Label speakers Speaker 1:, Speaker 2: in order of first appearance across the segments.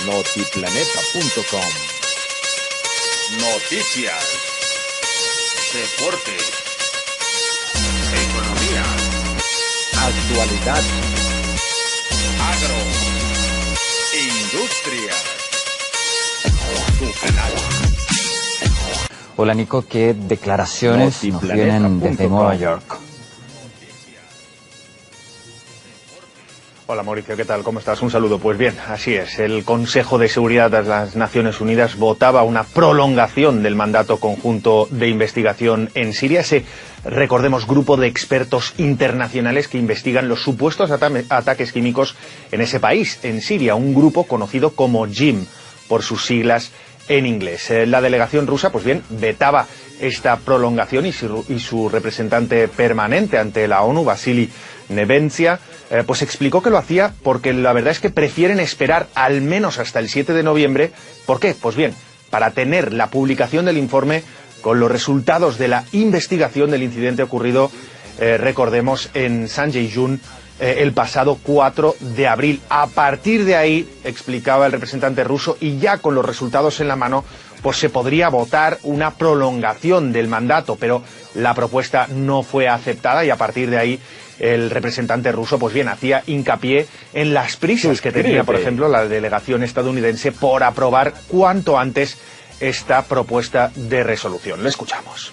Speaker 1: Notiplaneta.com. Noticias, deportes, economía, actualidad, agro, industria. Tu canal.
Speaker 2: Hola Nico, ¿qué declaraciones nos vienen desde Nueva York?
Speaker 3: Hola Mauricio, ¿qué tal? ¿Cómo estás? Un saludo. Pues bien, así es. El Consejo de Seguridad de las Naciones Unidas votaba una prolongación del mandato conjunto de investigación en Siria. Ese, recordemos, grupo de expertos internacionales que investigan los supuestos ataques químicos en ese país, en Siria. Un grupo conocido como JIM, por sus siglas en inglés. La delegación rusa, pues bien, vetaba esta prolongación y su representante permanente ante la ONU, Vasily Nevencia, pues explicó que lo hacía porque la verdad es que prefieren esperar al menos hasta el 7 de noviembre. ¿Por qué? Pues bien, para tener la publicación del informe con los resultados de la investigación del incidente ocurrido, recordemos, en Sanjay-Jun el pasado 4 de abril. A partir de ahí, explicaba el representante ruso, y ya con los resultados en la mano, pues se podría votar una prolongación del mandato, pero la propuesta no fue aceptada y a partir de ahí el representante ruso, pues bien, hacía hincapié en las prisas que tenía, por ejemplo, la delegación estadounidense por aprobar cuanto antes esta propuesta de resolución. Lo escuchamos.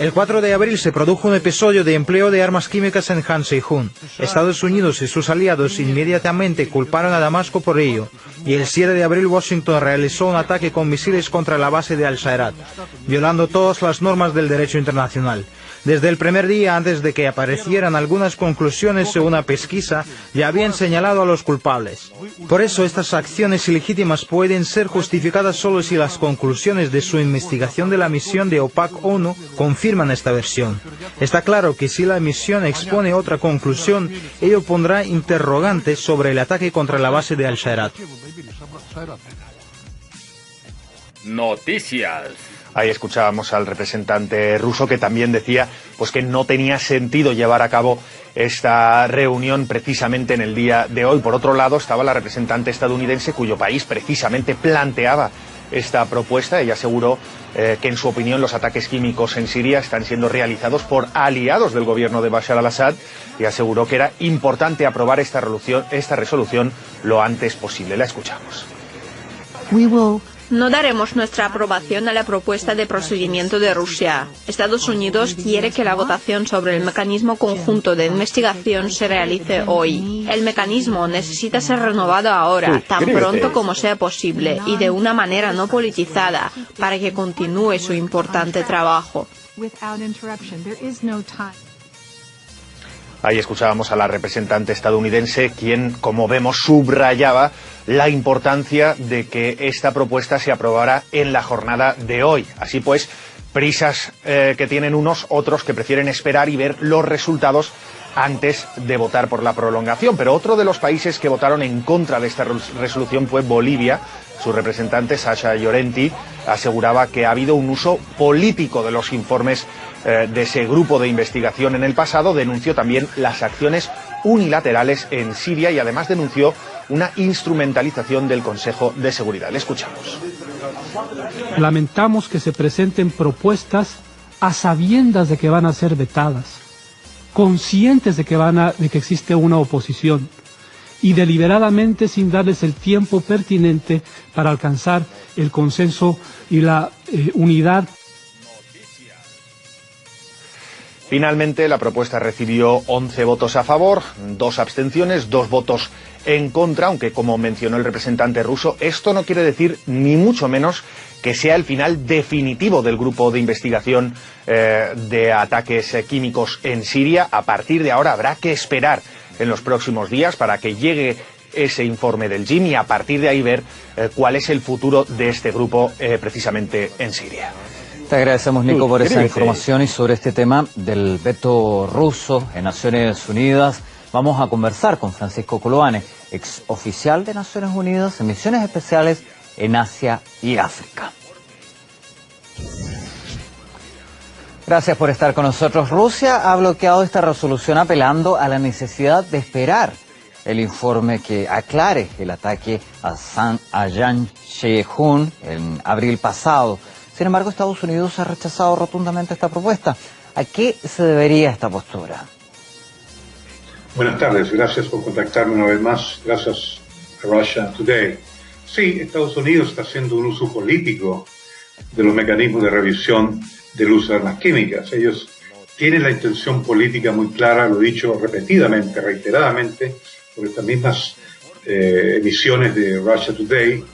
Speaker 4: El 4 de abril se produjo un episodio de empleo de armas químicas en Sanjay-Jun. Estados Unidos y sus aliados inmediatamente culparon a Damasco por ello. Y el 7 de abril Washington realizó un ataque con misiles contra la base de Al-Shairat, violando todas las normas del derecho internacional. Desde el primer día, antes de que aparecieran algunas conclusiones o una pesquisa, ya habían señalado a los culpables. Por eso estas acciones ilegítimas pueden ser justificadas solo si las conclusiones de su investigación de la misión de OPAC-ONU confirman esta versión. Está claro que si la misión expone otra conclusión, ello pondrá interrogantes sobre el ataque contra la base de Al-Shairat.
Speaker 1: Noticias.
Speaker 3: Ahí escuchábamos al representante ruso que también decía pues que no tenía sentido llevar a cabo esta reunión precisamente en el día de hoy. Por otro lado estaba la representante estadounidense cuyo país precisamente planteaba esta propuesta. Ella aseguró que en su opinión los ataques químicos en Siria están siendo realizados por aliados del gobierno de Bashar al-Assad y aseguró que era importante aprobar esta resolución lo antes posible. La escuchamos.
Speaker 5: No daremos nuestra aprobación a la propuesta de procedimiento de Rusia. Estados Unidos quiere que la votación sobre el mecanismo conjunto de investigación se realice hoy. El mecanismo necesita ser renovado ahora, tan pronto como sea posible, y de una manera no politizada, para que continúe su importante trabajo.
Speaker 3: Ahí escuchábamos a la representante estadounidense, quien, como vemos, subrayaba la importancia de que esta propuesta se aprobara en la jornada de hoy. Así pues, prisas que tienen unos, otros que prefieren esperar y ver los resultados antes de votar por la prolongación. Pero otro de los países que votaron en contra de esta resolución fue Bolivia. Su representante, Sasha Llorenti, aseguraba que ha habido un uso político de los informes de ese grupo de investigación en el pasado. Denunció también las acciones unilaterales en Siria y además denunció una instrumentalización del Consejo de Seguridad. Le escuchamos.
Speaker 6: Lamentamos que se presenten propuestas a sabiendas de que van a ser vetadas, conscientes de que existe una oposición, y deliberadamente sin darles el tiempo pertinente para alcanzar el consenso y la unidad.
Speaker 3: Finalmente, la propuesta recibió 11 votos a favor, 2 abstenciones, 2 votos en contra, aunque, como mencionó el representante ruso, esto no quiere decir ni mucho menos que sea el final definitivo del grupo de investigación de ataques químicos en Siria. A partir de ahora habrá que esperar en los próximos días para que llegue ese informe del JIM y a partir de ahí ver cuál es el futuro de este grupo precisamente en Siria.
Speaker 2: Te agradecemos, Nico, por esa información, y sobre este tema del veto ruso en Naciones Unidas vamos a conversar con Francisco Coloane, ex oficial de Naciones Unidas en misiones especiales en Asia y África. Gracias por estar con nosotros. Rusia ha bloqueado esta resolución apelando a la necesidad de esperar el informe que aclare el ataque a Yang Shih-hun en abril pasado. Sin embargo, Estados Unidos ha rechazado rotundamente esta propuesta. ¿A qué se debería esta postura?
Speaker 7: Buenas tardes, gracias por contactarme una vez más, gracias a Russia Today. Sí, Estados Unidos está haciendo un uso político de los mecanismos de revisión del uso de armas químicas. Ellos tienen la intención política muy clara, lo he dicho repetidamente, reiteradamente, por estas mismas emisiones de Russia Today,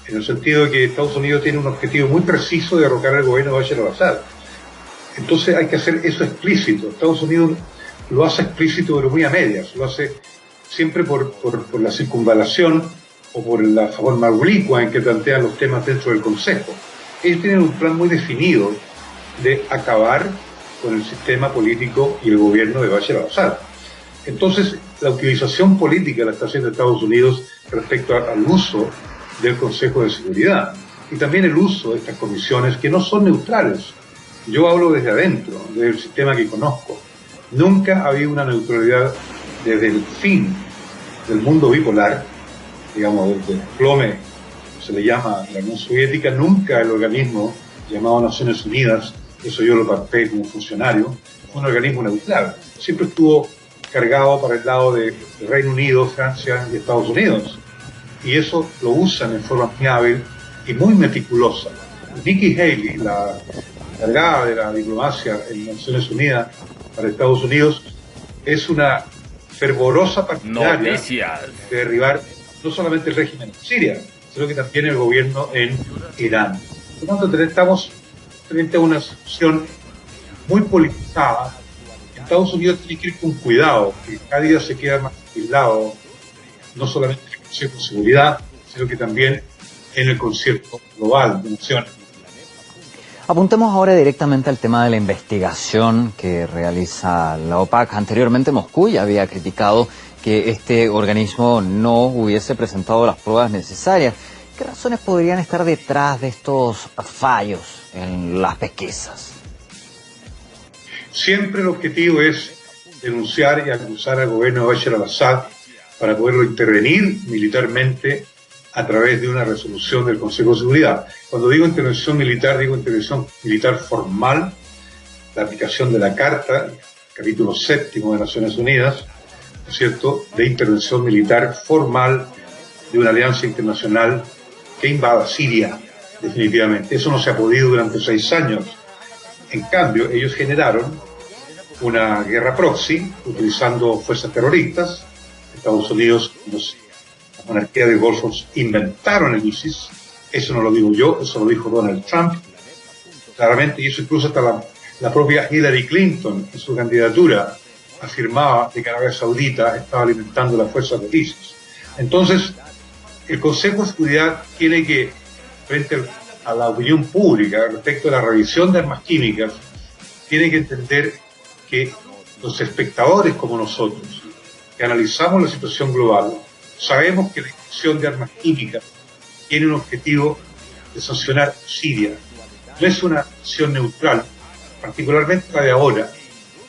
Speaker 7: en el sentido de que Estados Unidos tiene un objetivo muy preciso de derrocar al gobierno de Bashar al-Assad. Entonces hay que hacer eso explícito. Estados Unidos lo hace explícito pero muy a medias, lo hace siempre por la circunvalación o por la forma oblicua en que plantean los temas dentro del Consejo. Ellos tienen un plan muy definido de acabar con el sistema político y el gobierno de Bashar al-Assad. Entonces, la utilización política la está haciendo Estados Unidos respecto al uso del Consejo de Seguridad y también el uso de estas comisiones que no son neutrales. Yo hablo desde adentro, del sistema que conozco. Nunca ha habido una neutralidad desde el fin del mundo bipolar, digamos, desde el desplome, se le llama la Unión Soviética, nunca el organismo llamado Naciones Unidas, eso yo lo participé como funcionario, fue un organismo neutral. Siempre estuvo cargado para el lado de Reino Unido, Francia y Estados Unidos. Y eso lo usan en forma muy hábil y muy meticulosa. Nikki Haley, la encargada de la diplomacia en Naciones Unidas para Estados Unidos, es una fervorosa partidaria de derribar no solamente el régimen en Siria, sino que también el gobierno en Irán. Por lo tanto, estamos frente a una situación muy politizada. Estados Unidos tiene que ir con cuidado, que cada día se queda más aislado, no solamente en el Consejo de Seguridad, sino que también en el concierto global de naciones.
Speaker 2: Apuntemos ahora directamente al tema de la investigación que realiza la OPAC. Anteriormente Moscú ya había criticado que este organismo no hubiese presentado las pruebas necesarias. ¿Qué razones podrían estar detrás de estos fallos en las pesquisas?
Speaker 7: Siempre el objetivo es denunciar y acusar al gobierno de Bashar al-Assad para poderlo intervenir militarmente a través de una resolución del Consejo de Seguridad. Cuando digo intervención militar formal, la aplicación de la Carta, capítulo 7 de Naciones Unidas, ¿no es cierto?, de intervención militar formal de una alianza internacional que invada Siria, definitivamente. Eso no se ha podido durante 6 años. En cambio, ellos generaron una guerra proxy utilizando fuerzas terroristas. Estados Unidos, la monarquía de Golfo, inventaron el ISIS. Eso no lo digo yo, eso lo dijo Donald Trump claramente, y eso incluso hasta la propia Hillary Clinton en su candidatura afirmaba que Arabia Saudita estaba alimentando las fuerzas del ISIS. Entonces, el Consejo de Seguridad tiene que, frente a la opinión pública respecto a la revisión de armas químicas, tiene que entender que los espectadores como nosotros, que analizamos la situación global, sabemos que la inspección de armas químicas tiene un objetivo de sancionar Siria. No es una acción neutral, particularmente la de ahora,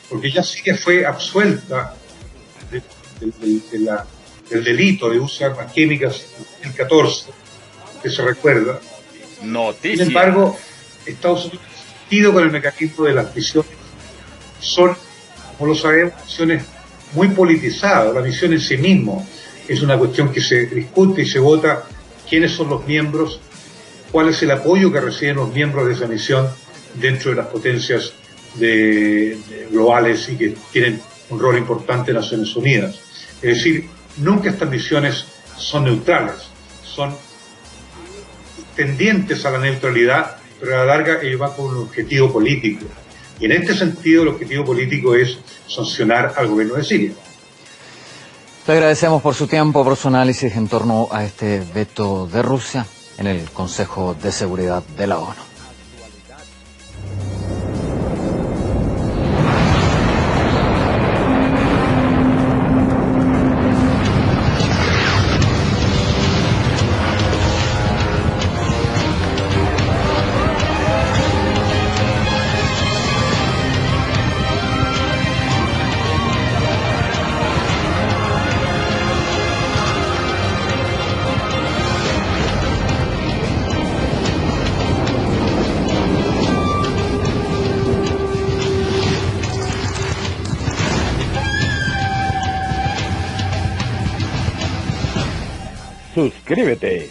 Speaker 7: porque ya Siria fue absuelta del delito de uso de armas químicas en el 2014, que se recuerda. Sin embargo, Estados Unidos ha insistido con el mecanismo de las misiones. Son, como lo sabemos, misiones muy politizadas. La misión en sí mismo es una cuestión que se discute y se vota quiénes son los miembros, cuál es el apoyo que reciben los miembros de esa misión dentro de las potencias globales y que tienen un rol importante en Naciones Unidas. Es decir, nunca estas misiones son neutrales, son tendientes a la neutralidad, pero a la larga ellos van con un objetivo político. Y en este sentido el objetivo político es sancionar al gobierno de Siria.
Speaker 2: Le agradecemos por su tiempo, por su análisis en torno a este veto de Rusia en el Consejo de Seguridad de la ONU.
Speaker 1: suscríbete.